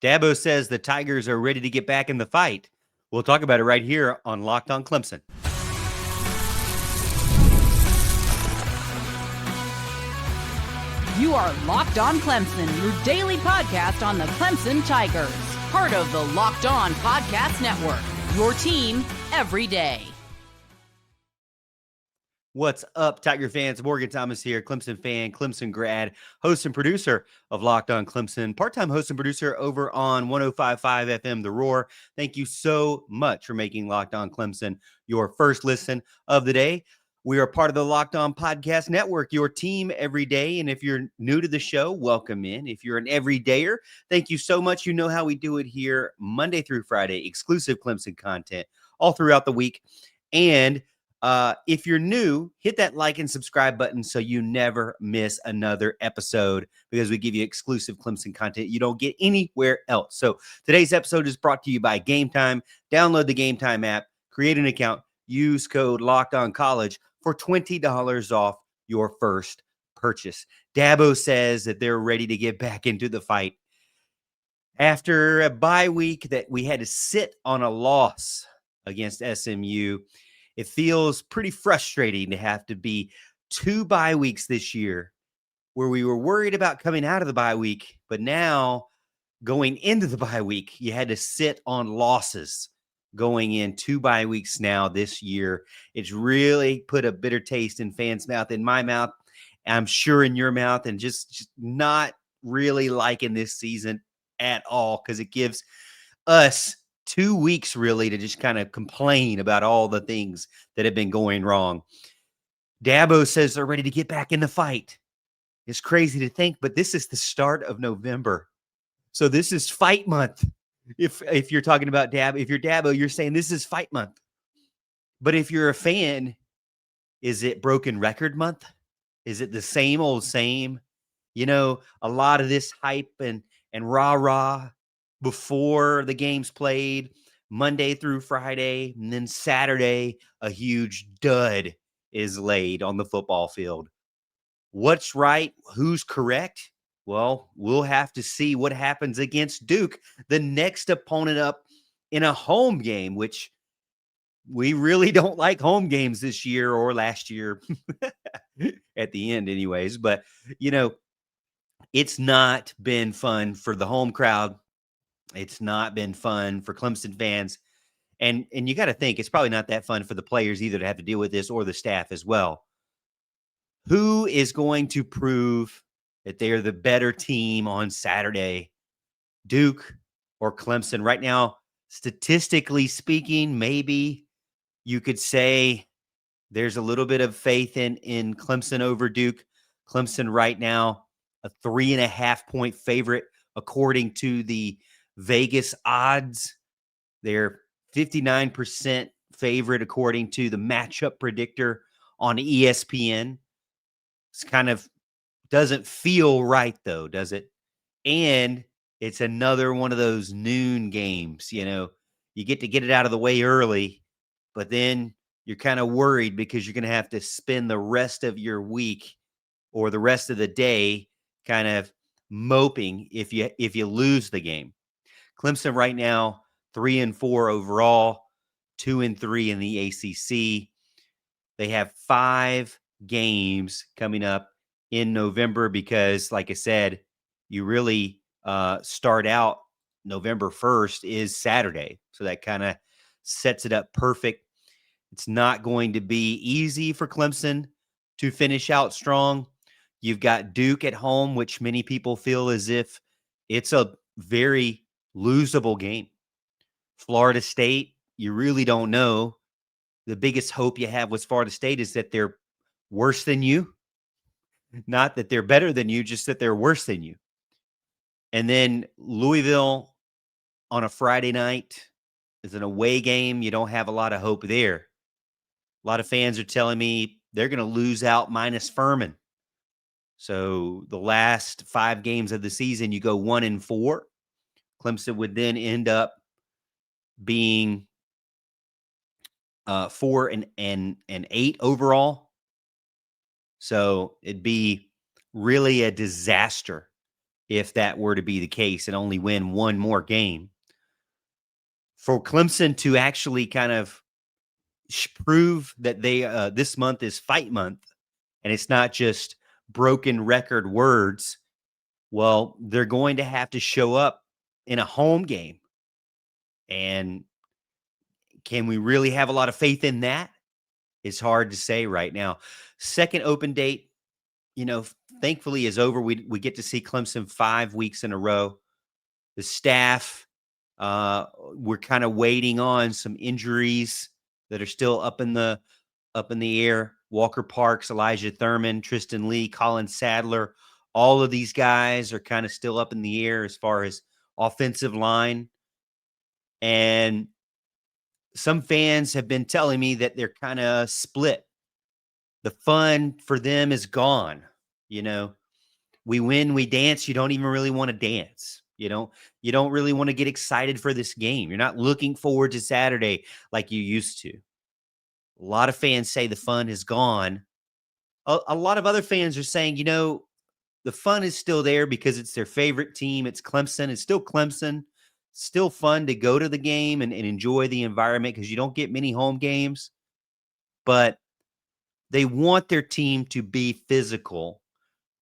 Dabo says the Tigers are ready to get back in the fight. We'll talk about it right here on Locked on Clemson. You are Locked on Clemson, your daily podcast on the Clemson Tigers. Part of the Locked on Podcast Network, your team every day. What's up, Tiger fans? Morgan Thomas here, Clemson fan, Clemson grad, host and producer of Locked on Clemson, part-time host and producer over on 105.5 FM The Roar. Thank you so much for making Locked on Clemson your first listen of the day. We are part of the Locked on Podcast Network, your team every day. And if you're new to the show, welcome in. If you're an everydayer, thank you so much. You know how we do it here Monday through Friday, exclusive Clemson content all throughout the week. And if you're new, hit that like and subscribe button so you never miss another episode, because we give you exclusive Clemson content you don't get anywhere else. So today's episode is brought to you by Game Time. Download the Game Time app, create an account, use code LOCKEDONCollege for $20 off your first purchase. Dabo says that they're ready to get back into the fight. After a bye week that we had to sit on a loss against SMU, it feels pretty frustrating to have to be 2 bye weeks this year, where we were worried about coming out of the bye week, but now going into the bye week, you had to sit on losses going in 2 bye weeks now this year. It's really put a bitter taste in fans' mouth, in my mouth, I'm sure in your mouth, and just not really liking this season at all, because it gives us 2 weeks really to just kind of complain about all the things that have been going wrong. Dabo says they're ready to get back in the fight. It's crazy to think, but this is the start of November. So this is fight month. If you're talking about Dabo, if you're Dabo, you're saying this is fight month. But if you're a fan, is it broken record month? Is it the same old same? You know, a lot of this hype and rah-rah before the game's played, Monday through Friday, and then Saturday, a huge dud is laid on the football field. What's right? Who's correct? Well, we'll have to see what happens against Duke, the next opponent up in a home game, which we really don't like home games this year or last year at the end anyways. But, you know, it's not been fun for the home crowd. It's not been fun for Clemson fans. And you got to think it's probably not that fun for the players either to have to deal with this, or the staff as well. Who is going to prove that they are the better team on Saturday, Duke or Clemson? Right now, statistically speaking, maybe you could say there's a little bit of faith in Clemson over Duke. Clemson right now, a 3.5-point favorite according to the Vegas odds. They're 59% favorite according to the matchup predictor on ESPN. It's kind of doesn't feel right though, does it? And it's another one of those noon games. You know, you get to get it out of the way early, but then you're kind of worried because you're going to have to spend the rest of your week or the rest of the day kind of moping if you lose the game. Clemson right now, 3-4 overall, 2-3 in the ACC. They have 5 games coming up in November because, like I said, you really start out November 1st is Saturday. So that kind of sets it up perfect. It's not going to be easy for Clemson to finish out strong. You've got Duke at home, which many people feel as if it's a very losable game. Florida State, you really don't know. The biggest hope you have with Florida State is that they're worse than you. Not that they're better than you, just that they're worse than you. And then Louisville on a Friday night is an away game. You don't have a lot of hope there. A lot of fans are telling me they're going to lose out minus Furman. So the last 5 games of the season, you go 1-4. Clemson would then end up being 4-8 overall. So it'd be really a disaster if that were to be the case and only win one more game. For Clemson to actually kind of prove that they this month is fight month and it's not just broken record words, well, they're going to have to show up in a home game. And can we really have a lot of faith in that? It's hard to say right now. Second open date, thankfully is over. We get to see Clemson 5 weeks in a row. The staff, we're kind of waiting on some injuries that are still up in the air. Walker Parks, Elijah Thurman, Tristan Lee, Colin Sadler, all of these guys are kind of still up in the air as far as offensive line. And some fans have been telling me that they're kind of split. The fun for them is gone. We win, we dance. You don't even really want to dance. You don't really want to get excited for this game. You're not looking forward to Saturday like you used to. A lot of fans say the fun is gone. A lot of other fans are saying, the fun is still there because it's their favorite team. It's Clemson. It's still Clemson. Still fun to go to the game and enjoy the environment because you don't get many home games. But they want their team to be physical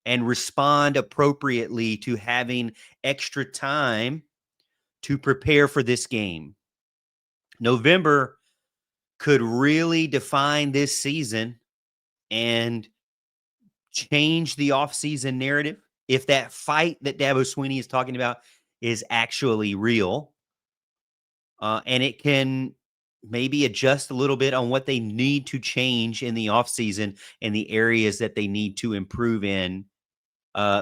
and respond appropriately to having extra time to prepare for this game. November could really define this season and change the offseason narrative. If that fight that Dabo Swinney is talking about is actually real, and it can maybe adjust a little bit on what they need to change in the offseason and the areas that they need to improve in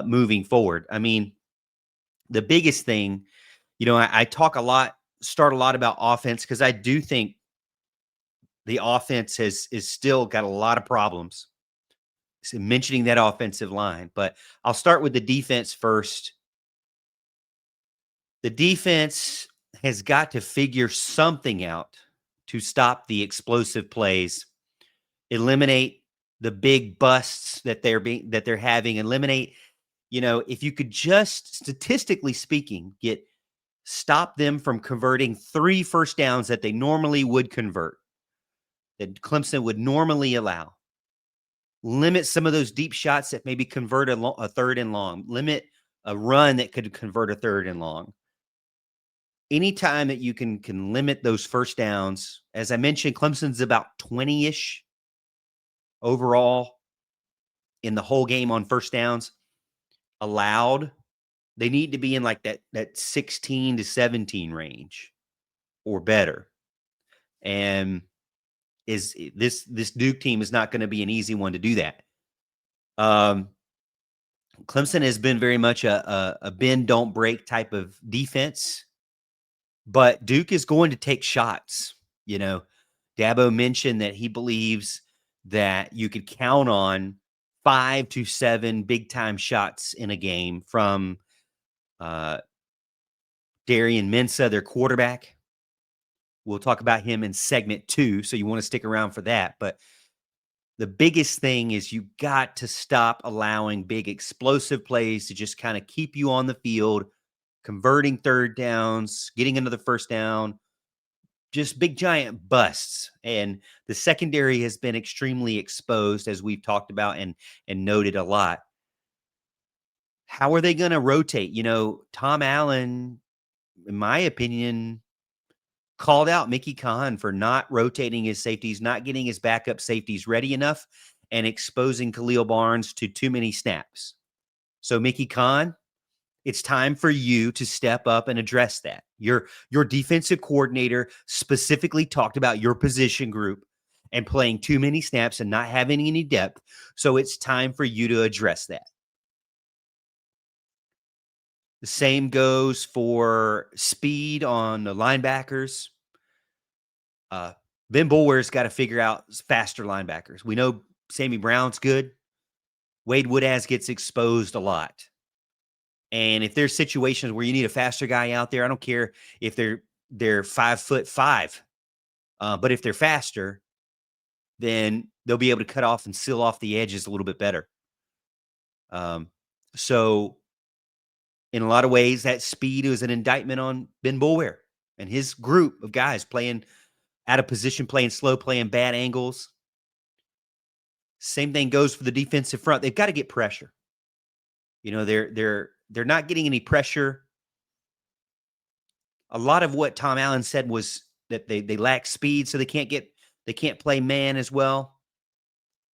moving forward. I mean, the biggest thing, I start a lot about offense because I do think the offense is still got a lot of problems. So mentioning that offensive line, but I'll start with the defense first. The defense has got to figure something out to stop the explosive plays, eliminate the big busts that they're having, eliminate, if you could just statistically speaking, stop them from converting 3 first downs that they normally would convert, that Clemson would normally allow. Limit some of those deep shots that maybe convert a third and long. Limit a run that could convert a third and long. Anytime that you can limit those first downs, as I mentioned, Clemson's about 20-ish overall in the whole game on first downs allowed. They need to be in like that 16 to 17 range or better. And this Duke team is not going to be an easy one to do that. Clemson has been very much a bend, don't break type of defense, but Duke is going to take shots. Dabo mentioned that he believes that you could count on 5 to 7 big time shots in a game from Darien Mensah, their quarterback. We'll talk about him in segment 2, so you want to stick around for that. But the biggest thing is you got to stop allowing big explosive plays to just kind of keep you on the field, converting third downs, getting into the first down, just big giant busts. And the secondary has been extremely exposed, as we've talked about and noted a lot. How are they going to rotate? Tom Allen, in my opinion, called out Mickey Kahn for not rotating his safeties, not getting his backup safeties ready enough, and exposing Khalil Barnes to too many snaps. So Mickey Kahn, it's time for you to step up and address that. Your defensive coordinator specifically talked about your position group and playing too many snaps and not having any depth. So it's time for you to address that. The same goes for speed on the linebackers. Ben Boulware's got to figure out faster linebackers. We know Sammy Brown's good. Wade Woodaz gets exposed a lot. And if there's situations where you need a faster guy out there, I don't care if they're 5'5", but if they're faster, then they'll be able to cut off and seal off the edges a little bit better. So In a lot of ways, that speed was an indictment on Ben Boulware and his group of guys playing out of position, playing slow, playing bad angles. Same thing goes for the defensive front. They've got to get pressure. You know, they're not getting any pressure. A lot of what Tom Allen said was that they lack speed, so they can't play man as well.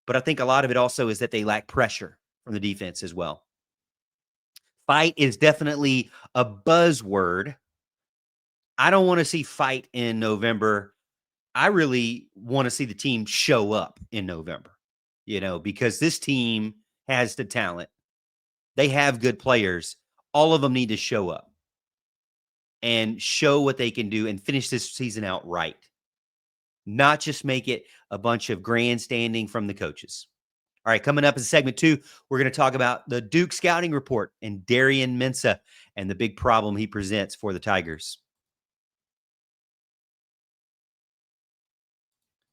But I think a lot of it also is that they lack pressure from the defense as well. Fight is definitely a buzzword. I don't want to see fight in November. I really want to see the team show up in November, because this team has the talent. They have good players. All of them need to show up and show what they can do and finish this season out right. Not just make it a bunch of grandstanding from the coaches. All right, coming up in segment 2, we're going to talk about the Duke scouting report and Darien Mensah and the big problem he presents for the Tigers.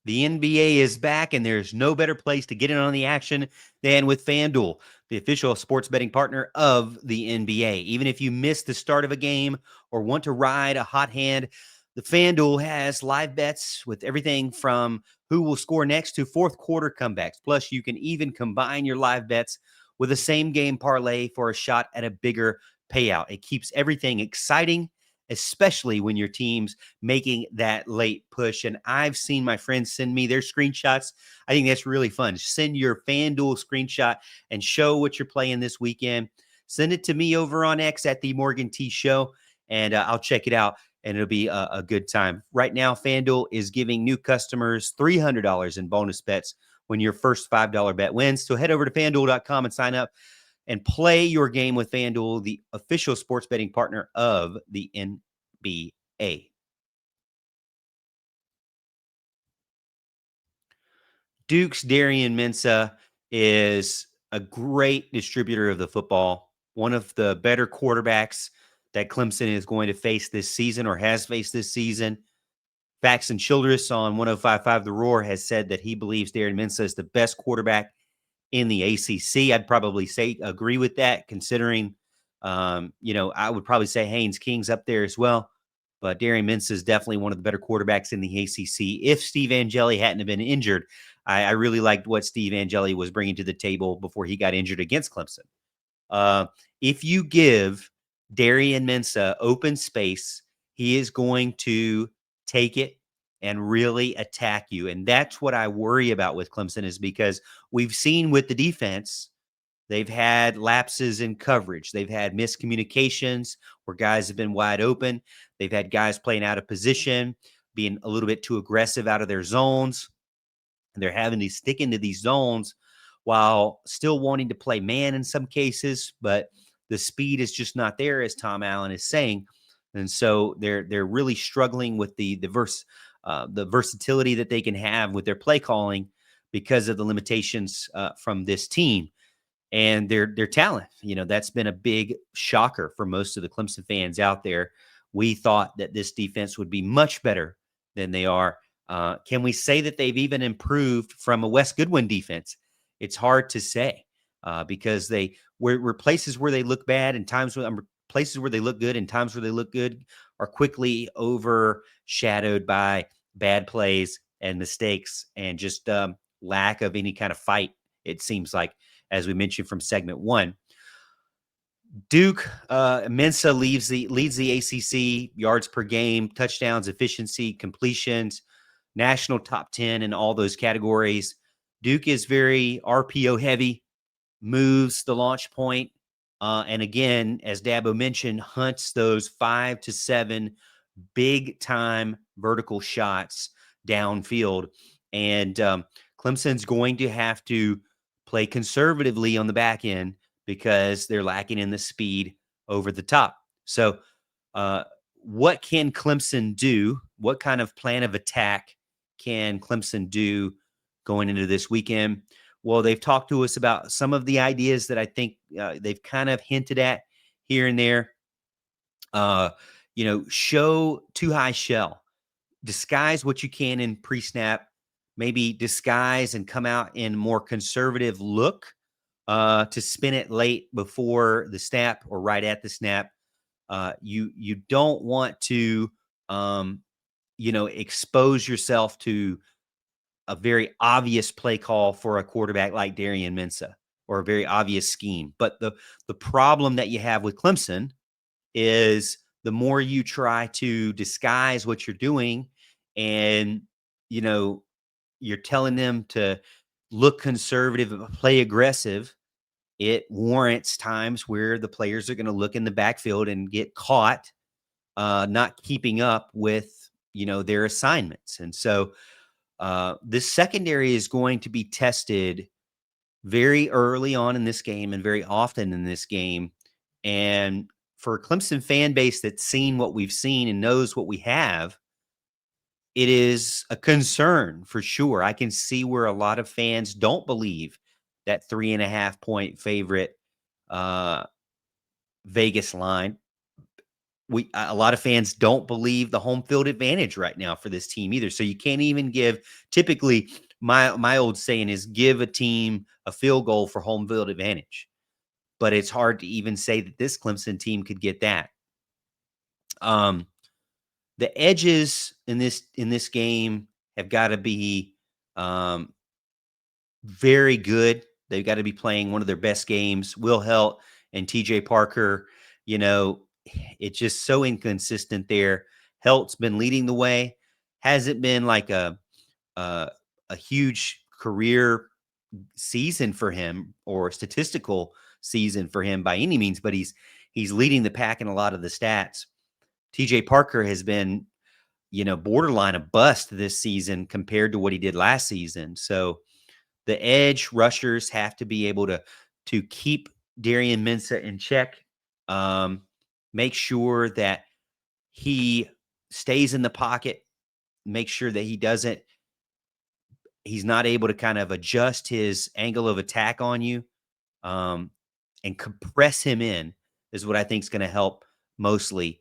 The NBA is back, and there's no better place to get in on the action than with FanDuel, the official sports betting partner of the NBA. Even if you miss the start of a game or want to ride a hot hand, the FanDuel has live bets with everything from who will score next to fourth quarter comebacks. Plus, you can even combine your live bets with a same game parlay for a shot at a bigger payout. It keeps everything exciting, especially when your team's making that late push. And I've seen my friends send me their screenshots. I think that's really fun. Send your FanDuel screenshot and show what you're playing this weekend. Send it to me over on X at the Morgan T Show, and I'll check it out, and it'll be a good time. Right now, FanDuel is giving new customers $300 in bonus bets when your first $5 bet wins. So head over to FanDuel.com and sign up and play your game with FanDuel, the official sports betting partner of the NBA. Duke's Darien Mensah is a great distributor of the football, one of the better quarterbacks that Clemson is going to face this season or has faced this season. Faxon Childress on 105.5 The Roar has said that he believes Darien Mensah is the best quarterback in the ACC. I'd probably agree with that, considering, I would probably say Haynes King's up there as well. But Darian Mensah is definitely one of the better quarterbacks in the ACC. If Steve Angeli hadn't have been injured, I really liked what Steve Angeli was bringing to the table before he got injured against Clemson. If you give Darian Mensah open space, he is going to take it and really attack you. And that's what I worry about with Clemson, is because we've seen with the defense, they've had lapses in coverage. They've had miscommunications where guys have been wide open. They've had guys playing out of position, being a little bit too aggressive out of their zones. And they're having to stick into these zones while still wanting to play man in some cases, but the speed is just not there, as Tom Allen is saying. And so they're really struggling with the versatility that they can have with their play calling because of the limitations from this team and their talent. That's been a big shocker for most of the Clemson fans out there. We thought that this defense would be much better than they are. Can we say that they've even improved from a Wes Goodwin defense? It's hard to say because they were places where they look bad and times when places where they look good and times where they look good are quickly overshadowed by bad plays and mistakes and just lack of any kind of fight, it seems like, as we mentioned from segment 1. Duke, Mensah leads the ACC yards per game, touchdowns, efficiency, completions, national top 10 in all those categories. Duke is very RPO-heavy, moves the launch point, and again, as Dabo mentioned, hunts those 5 to 7 big-time vertical shots downfield. And Clemson's going to have to play conservatively on the back end because they're lacking in the speed over the top. So what can Clemson do? What kind of plan of attack can Clemson do going into this weekend? Well, they've talked to us about some of the ideas that I think they've kind of hinted at here and there. Show too high shell, disguise what you can in pre-snap, maybe disguise and come out in more conservative look to spin it late before the snap or right at the snap. You don't want to expose yourself to a very obvious play call for a quarterback like Darien Mensah or a very obvious scheme. But the problem that you have with Clemson is the more you try to disguise what you're doing and, you're telling them to look conservative, play aggressive, it warrants times where the players are going to look in the backfield and get caught not keeping up with, their assignments. And so this secondary is going to be tested very early on in this game and very often in this game. And for a Clemson fan base that's seen what we've seen and knows what we have, it is a concern for sure. I can see where a lot of fans don't believe that 3.5 point favorite Vegas line. A lot of fans don't believe the home field advantage right now for this team either. So you can't even give. Typically, my old saying is give a team a field goal for home field advantage, but it's hard to even say that this Clemson team could get that. The edges in this game have got to be very good. They've got to be playing one of their best games. Will Helt and TJ Parker, it's just so inconsistent there. Helt's been leading the way. Hasn't been like a huge career season for him or statistical season for him by any means, but he's leading the pack in a lot of the stats. TJ Parker has been, borderline a bust this season compared to what he did last season. So the edge rushers have to be able to keep Darien Mensah in check. Make sure that he stays in the pocket, make sure that he's not able to kind of adjust his angle of attack on you, and compress him in is what I think is going to help mostly.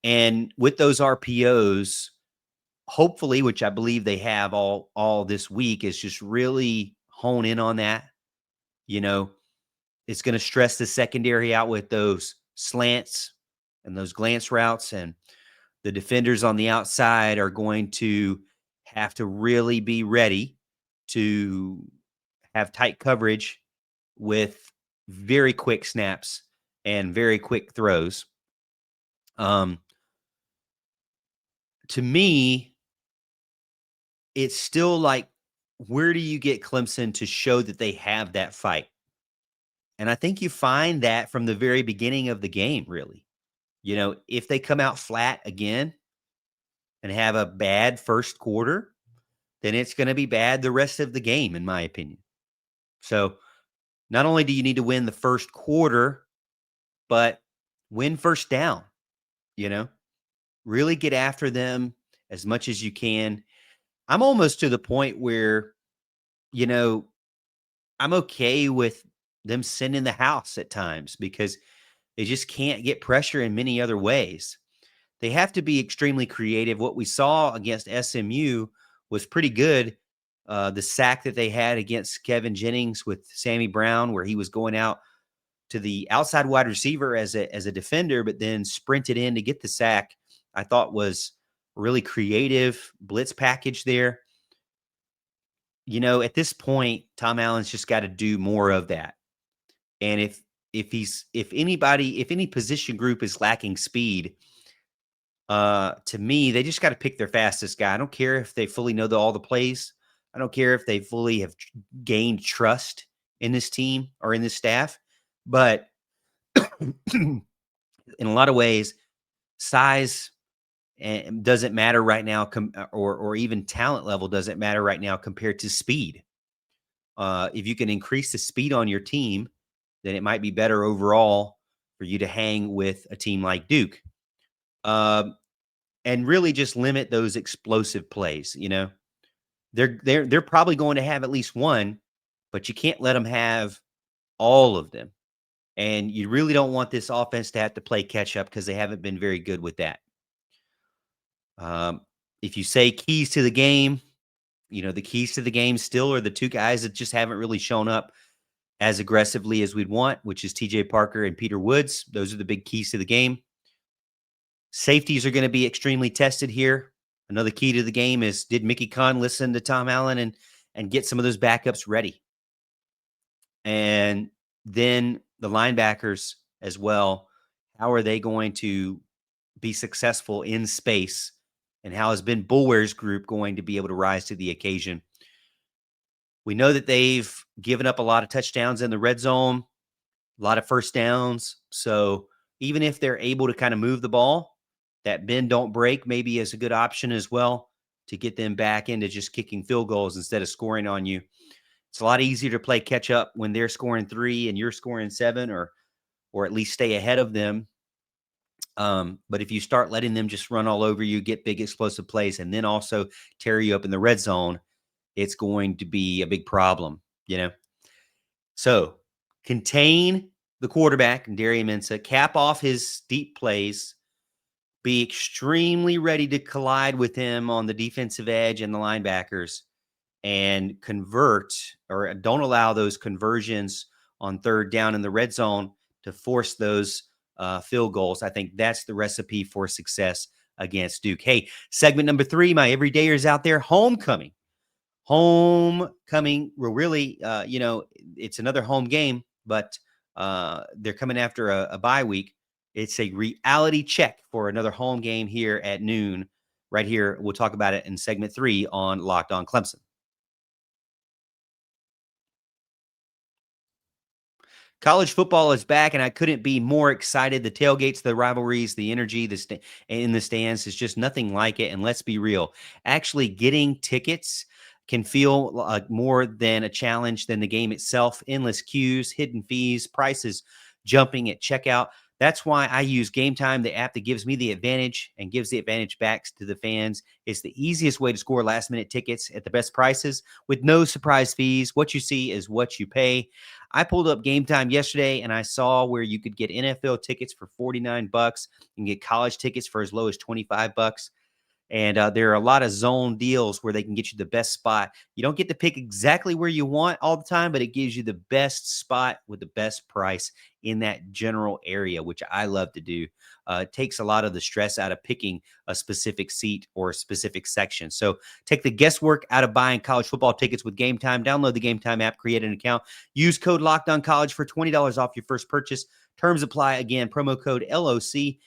And with those RPOs, hopefully, which I believe they have all this week, is just really hone in on that. It's going to stress the secondary out with those slants and those glance routes, and the defenders on the outside are going to have to really be ready to have tight coverage with very quick snaps and very quick throws. To me, it's still like, where do you get Clemson to show that they have that fight? And I think you find that from the very beginning of the game, really. If they come out flat again and have a bad first quarter, then it's going to be bad the rest of the game, in my opinion. So not only do you need to win the first quarter, but win first down, really get after them as much as you can. I'm almost to the point where, I'm okay with them sending the house at times because they just can't get pressure in many other ways. They have to be extremely creative. What we saw against SMU was pretty good. The sack that they had against Kevin Jennings with Sammy Brown, where he was going out to the outside wide receiver as a defender, but then sprinted in to get the sack, I thought was a really creative blitz package there. At this point, Tom Allen's just got to do more of that. And if any position group is lacking speed, to me, they just got to pick their fastest guy. I don't care if they fully know all the plays. I don't care if they fully have gained trust in this team or in this staff. But in a lot of ways, size doesn't matter right now, or even talent level doesn't matter right now compared to speed. If you can increase the speed on your team, then it might be better overall for you to hang with a team like Duke. And really just limit those explosive plays. They're probably going to have at least one, but you can't let them have all of them. And you really don't want this offense to have to play catch up because they haven't been very good with that. If you say keys to the game, the keys to the game still are the two guys that just haven't really shown up as aggressively as we'd want, which is TJ Parker and Peter Woods. Those are the big keys to the game. Safeties are going to be extremely tested here. Another key to the game is, did Mickey Conn listen to Tom Allen and get some of those backups ready? And then the linebackers as well. How are they going to be successful in space? And how has Ben Bulwer's group going to be able to rise to the occasion? We know that they've given up a lot of touchdowns in the red zone, a lot of first downs. So even if they're able to kind of move the ball, that bend don't break maybe is a good option as well to get them back into just kicking field goals instead of scoring on you. It's a lot easier to play catch up when they're scoring 3 and you're scoring 7, or at least stay ahead of them. But if you start letting them just run all over you, get big explosive plays, and then also tear you up in the red zone, it's going to be a big problem, So contain the quarterback, Darien Mensah, cap off his deep plays, be extremely ready to collide with him on the defensive edge and the linebackers, and convert, or don't allow those conversions on third down in the red zone to force those field goals. I think that's the recipe for success against Duke. Hey, segment number 3, my everydayers out there, homecoming. Homecoming, we're really, it's another home game, but they're coming after a bye week. It's a reality check for another home game here at noon, right here. We'll talk about it in segment 3 on Locked On Clemson. College football is back, and I couldn't be more excited. The tailgates, the rivalries, the energy, in the stands is just nothing like it. And let's be real, actually getting tickets can feel more than a challenge than the game itself. Endless queues, hidden fees, prices jumping at checkout. That's why I use Game Time, the app that gives me the advantage and gives the advantage back to the fans. It's the easiest way to score last-minute tickets at the best prices with no surprise fees. What you see is what you pay. I pulled up Game Time yesterday, and I saw where you could get NFL tickets for $49 and get college tickets for as low as $25. And there are a lot of zone deals where they can get you the best spot. You don't get to pick exactly where you want all the time, but it gives you the best spot with the best price in that general area, which I love to do. It takes a lot of the stress out of picking a specific seat or a specific section. So take the guesswork out of buying college football tickets with Game Time. Download the Game Time app, create an account, use code LOCKEDONCollege for $20 off your first purchase. Terms apply. Again, promo code LOCKED.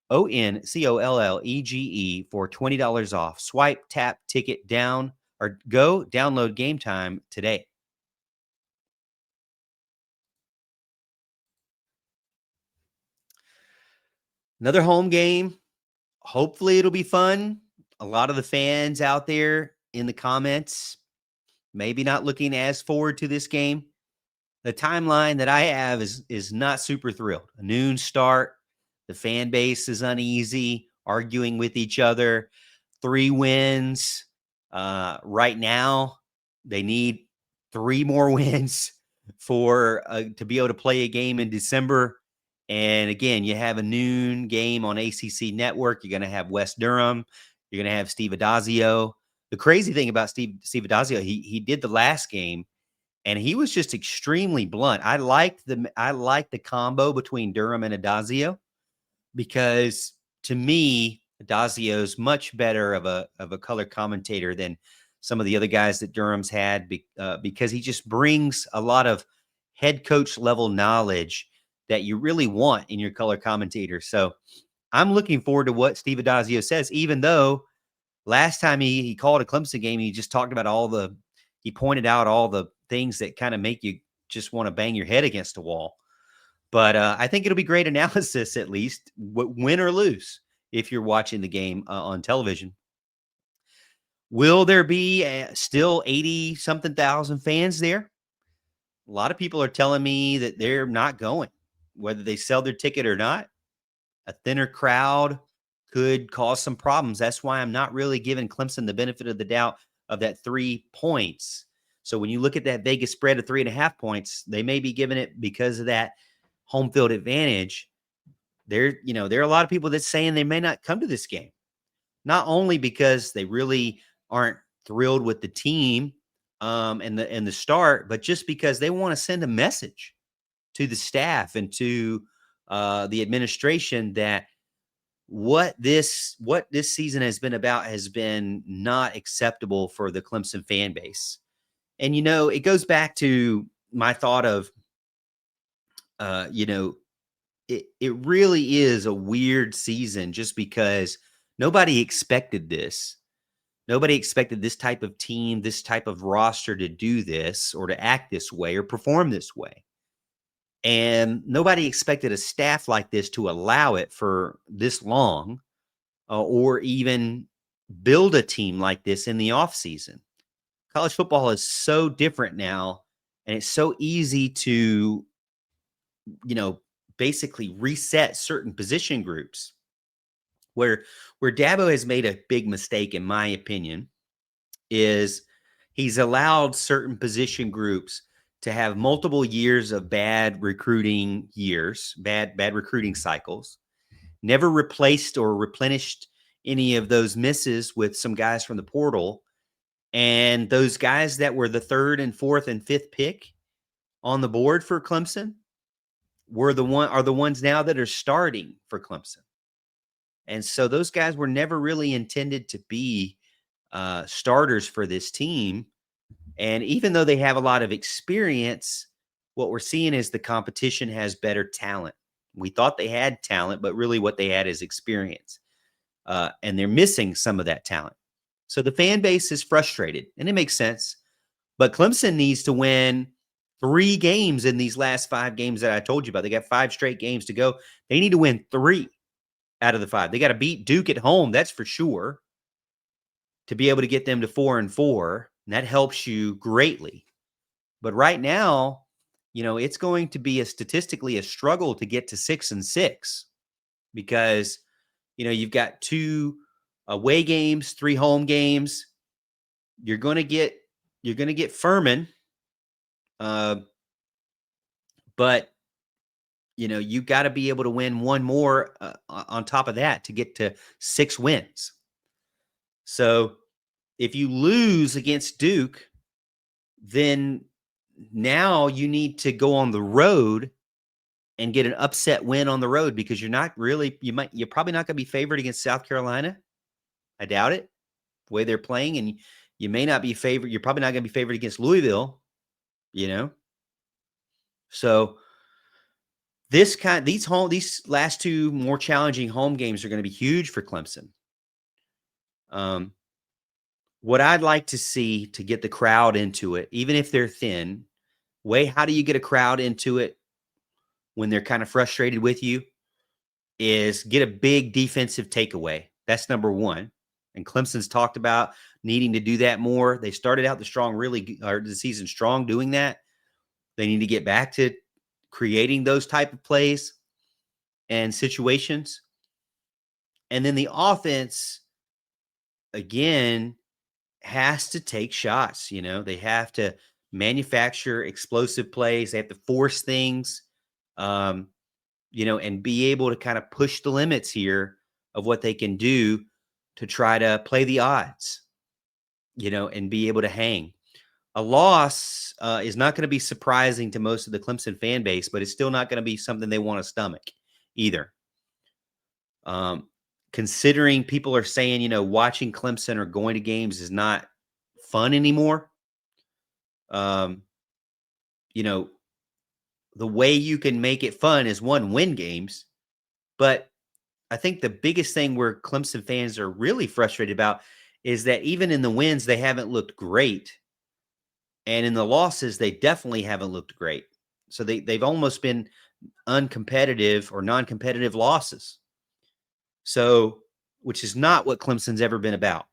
ONCOLLEGE for $20 off. Swipe, tap, ticket down, or go download Game Time today. Another home game. Hopefully it'll be fun. A lot of the fans out there in the comments maybe not looking as forward to this game. The timeline that I have is not super thrilled. A noon start. The fan base is uneasy, arguing with each other. 3 wins. Right now, they need 3 more wins for to be able to play a game in December. And again, you have a noon game on ACC Network. You're going to have West Durham. You're going to have Steve Adazio. The crazy thing about Steve Adazio, he did the last game, and he was just extremely blunt. I liked the combo between Durham and Adazio, because to me, Adazio's much better of a color commentator than some of the other guys that Durham's had, because he just brings a lot of head coach level knowledge that you really want in your color commentator. So I'm looking forward to what Steve Adazio says, even though last time he called a Clemson game, he just talked about he pointed out all the things that kind of make you just want to bang your head against a wall. But I think it'll be great analysis, at least, win or lose, if you're watching the game on television. Will there be still 80-something thousand fans there? A lot of people are telling me that they're not going, whether they sell their ticket or not. A thinner crowd could cause some problems. That's why I'm not really giving Clemson the benefit of the doubt of that 3 points. So when you look at that Vegas spread of 3.5 points, they may be giving it because of that home field advantage. There are a lot of people that's saying they may not come to this game, not only because they really aren't thrilled with the team and the start, but just because they want to send a message to the staff and to the administration that what this season has been about has been not acceptable for the Clemson fan base. And it goes back to my thought of it really is a weird season just because nobody expected this. Nobody expected this type of team, this type of roster to do this or to act this way or perform this way. And nobody expected a staff like this to allow it for this long or even build a team like this in the offseason. College football is so different now, and it's so easy to, basically reset certain position groups. Where Dabo has made a big mistake, in my opinion, is he's allowed certain position groups to have multiple years of bad recruiting cycles, never replaced or replenished any of those misses with some guys from the portal. And those guys that were the third and fourth and fifth pick on the board for Clemson are the ones now that are starting for Clemson. And so those guys were never really intended to be starters for this team. And even though they have a lot of experience, what we're seeing is the competition has better talent. We thought they had talent, but really what they had is experience. And they're missing some of that talent. So the fan base is frustrated, and it makes sense. But Clemson needs to win 3 games in these last 5 games that I told you about. They got 5 straight games to go. They need to win 3 out of the 5. They got to beat Duke at home, that's for sure, to be able to get them to 4-4. And that helps you greatly. But right now, it's going to be statistically a struggle to get to 6-6 because, you've got 2 away games, 3 home games. You're going to get Furman. But you got to be able to win one more on top of that to get to 6 wins. So if you lose against Duke, then now you need to go on the road and get an upset win on the road because you're probably not going to be favored against South Carolina. I doubt it, the way they're playing. And you may not be favored. You're probably not going to be favored against Louisville, So these last 2 more challenging home games are going to be huge for Clemson. What I'd like to see to get the crowd into it, even if they're thin, how do you get a crowd into it when they're kind of frustrated with you? Is get a big defensive takeaway. That's number 1. And Clemson's talked about needing to do that more. They started out the season strong doing that. They need to get back to creating those type of plays and situations. And then the offense, again, has to take shots. They have to manufacture explosive plays. They have to force things, and be able to kind of push the limits here of what they can do to try to play the odds, and be able to hang. A loss is not going to be surprising to most of the Clemson fan base, but it's still not going to be something they want to stomach either. Considering people are saying, watching Clemson or going to games is not fun anymore. The way you can make it fun is win games. But I think the biggest thing where Clemson fans are really frustrated about is that even in the wins, they haven't looked great. And in the losses, they definitely haven't looked great. So they've almost been uncompetitive or non-competitive losses. So, which is not what Clemson's ever been about.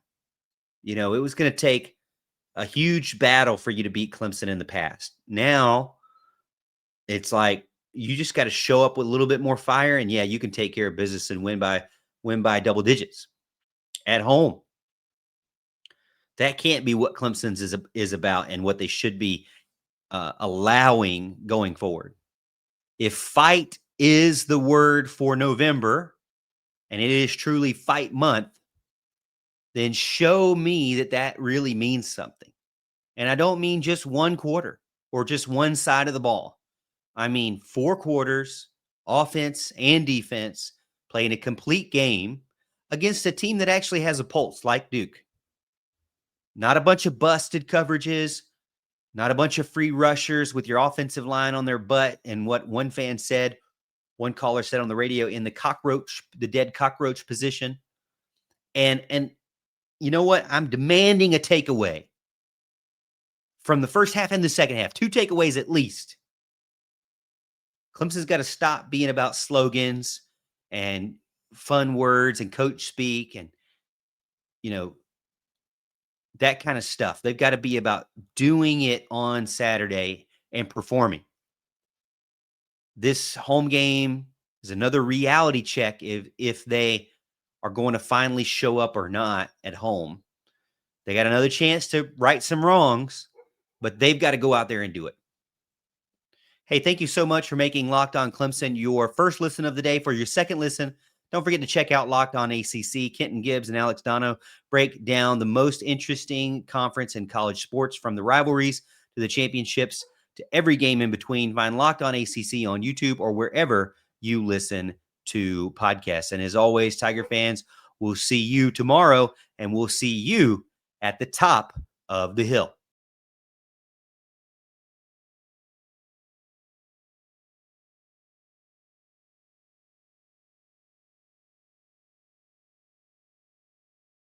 It was going to take a huge battle for you to beat Clemson in the past. Now, it's like you just got to show up with a little bit more fire, and you can take care of business and win by double digits at home. That can't be what Clemson's is about and what they should be allowing going forward. If fight is the word for November, and it is truly fight month, then show me that really means something. And I don't mean just one quarter or just one side of the ball. I mean 4 quarters, offense and defense, playing a complete game against a team that actually has a pulse like Duke. Not a bunch of busted coverages, not a bunch of free rushers with your offensive line on their butt. And what one caller said on the radio, in the dead cockroach position. And you know what? I'm demanding a takeaway from the first half and the second half. 2 takeaways at least. Clemson's got to stop being about slogans and fun words and coach speak and, that kind of stuff. They've got to be about doing it on Saturday and performing. This home game is another reality check if they are going to finally show up or not at home. They got another chance to right some wrongs, but they've got to go out there and do it. Hey, thank you so much for making Locked On Clemson your first listen of the day. For your second listen, don't forget to check out Locked On ACC. Kenton Gibbs and Alex Dono break down the most interesting conference in college sports, from the rivalries to the championships to every game in between. Find Locked On ACC on YouTube or wherever you listen to podcasts. And as always, Tiger fans, we'll see you tomorrow, and we'll see you at the top of the hill.